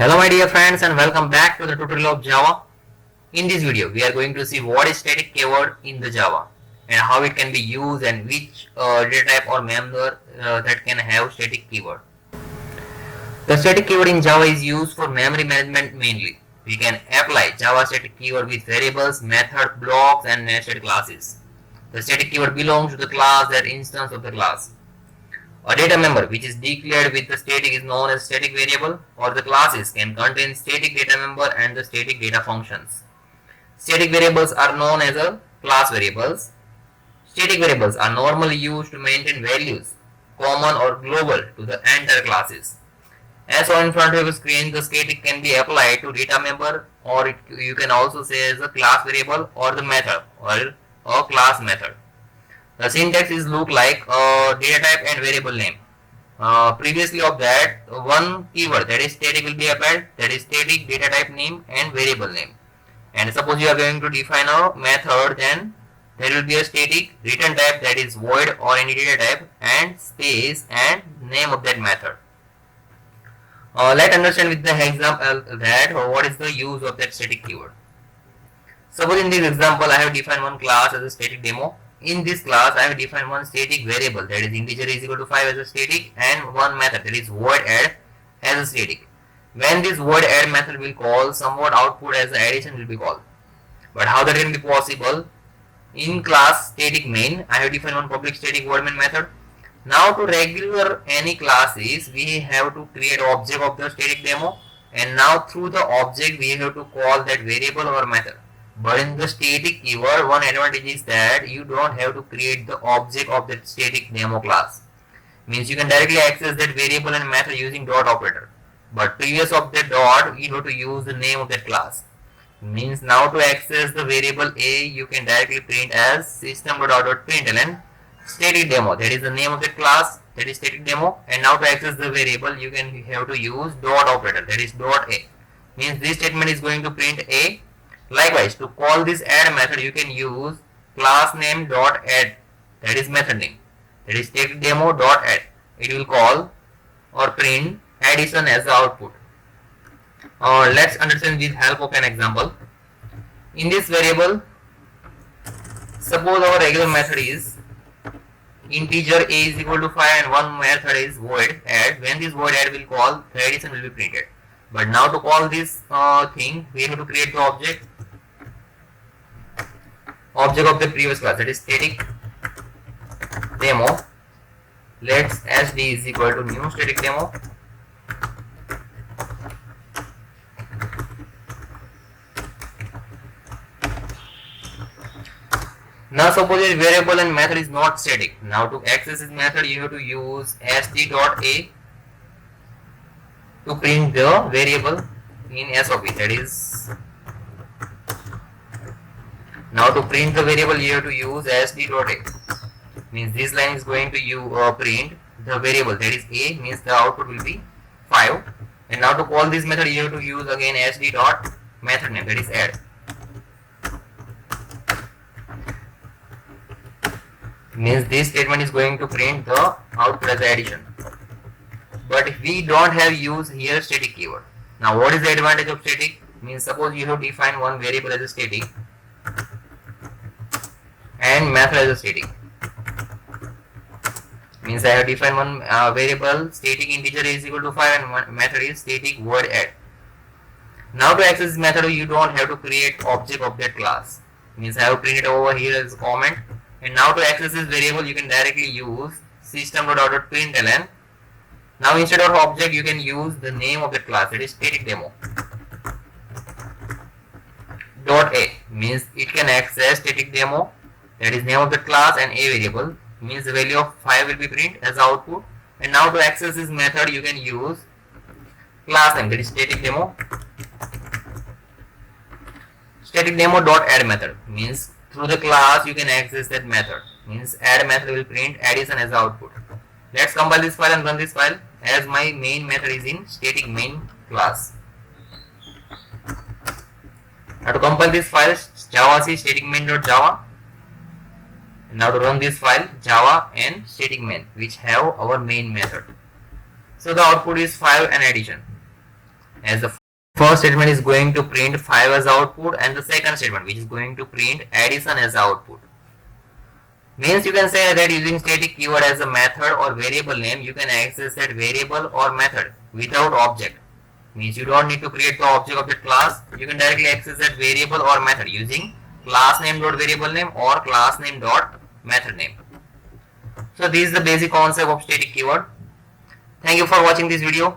Hello my dear friends and welcome back to the tutorial of Java. In this video we are going to see what is static keyword in the Java and how it can be used and which data type or member that can have static keyword. The static keyword in Java is used for memory management mainly. We can apply Java static keyword with variables, method, blocks and nested classes. The static keyword belongs to the class that instance of the class. A data member which is declared with the static is known as static variable, or the classes can contain static data member and the static data functions. Static variables are known as a class variables. Static variables are normally used to maintain values common or global to the entire classes. As shown in front of your screen, the static can be applied to data member, or you can also say as a class variable or the method or a class method. The syntax is look like data type and variable name. Previously of that, one keyword that is static will be applied, that is static data type name and variable name. And suppose you are going to define a method, then there will be a static return type, that is void or any data type, and space and name of that method. Let's understand with the example that what is the use of that static keyword. Suppose in this example I have defined one class as a static demo. In this class I have defined one static variable, that is integer is equal to 5 as a static, and one method, that is void add as a static. When this void add method will call, somewhat output as addition will be called. But how that can be possible? In class static main I have defined one public static void main method. Now to regular any classes we have to create object of the static demo, and now through the object we have to call that variable or method. But in the static keyword, one advantage is that you don't have to create the object of that static demo class. Means you can directly access that variable and method using dot operator. But previous of that dot, you have to use the name of that class. Means now to access the variable A, you can directly print as system.out.println static demo. That is the name of the class, that is static demo. And now to access the variable, you can have to use dot operator, that is dot A. Means this statement is going to print A. Likewise, to call this add method, you can use class name dot add, that is method name, that is static demo dot add. It will call or print addition as the output. Let's understand with help of an example. In this variable, suppose our regular method is integer a is equal to 5 and one method is void add. When this void add will call, the addition will be printed. But now to call this thing, we have to create the object of the previous class, that is static demo. Let's sd is equal to new static demo. Now suppose a variable and method is not static. Now to access this method you have to use sd.a to print the variable in SOP, that is, now to print the variable you have to use sd.a. Means this line is going to print the variable, that is a, means the output will be 5. And now to call this method you have to use again sd.method name, that is add. Means this statement is going to print the output as addition. But if we don't have use here static keyword. Now what is the advantage of static? Means suppose you have defined one variable as a static and method as a static. Means I have defined one variable static integer is equal to 5 and one method is static void add. Now to access this method you don't have to create object of that class. Means I have printed over here as a comment. And now to access this variable you can directly use system.out.println. Now instead of object you can use the name of the class, that is static demo dot a. Means it can access static demo, that is name of the class, and a variable, means the value of 5 will be print as output. And now to access this method you can use class name, that is static demo dot add method. Means through the class you can access that method. Means add method will print addition as output. Let's compile this file and run this file, as my main method is in static main class. Now to compile this file, javac static main.java. Now to run this file, java and static main, which have our main method. So the output is 5 and addition. as the first statement is going to print 5 as output, and the second statement which is going to print addition as output. Means you can say that using static keyword as a method or variable name, you can access that variable or method without object. Means you don't need to create the object of that class. You can directly access that variable or method using class name dot variable name or class name dot method name. So this is the basic concept of static keyword. Thank you for watching this video.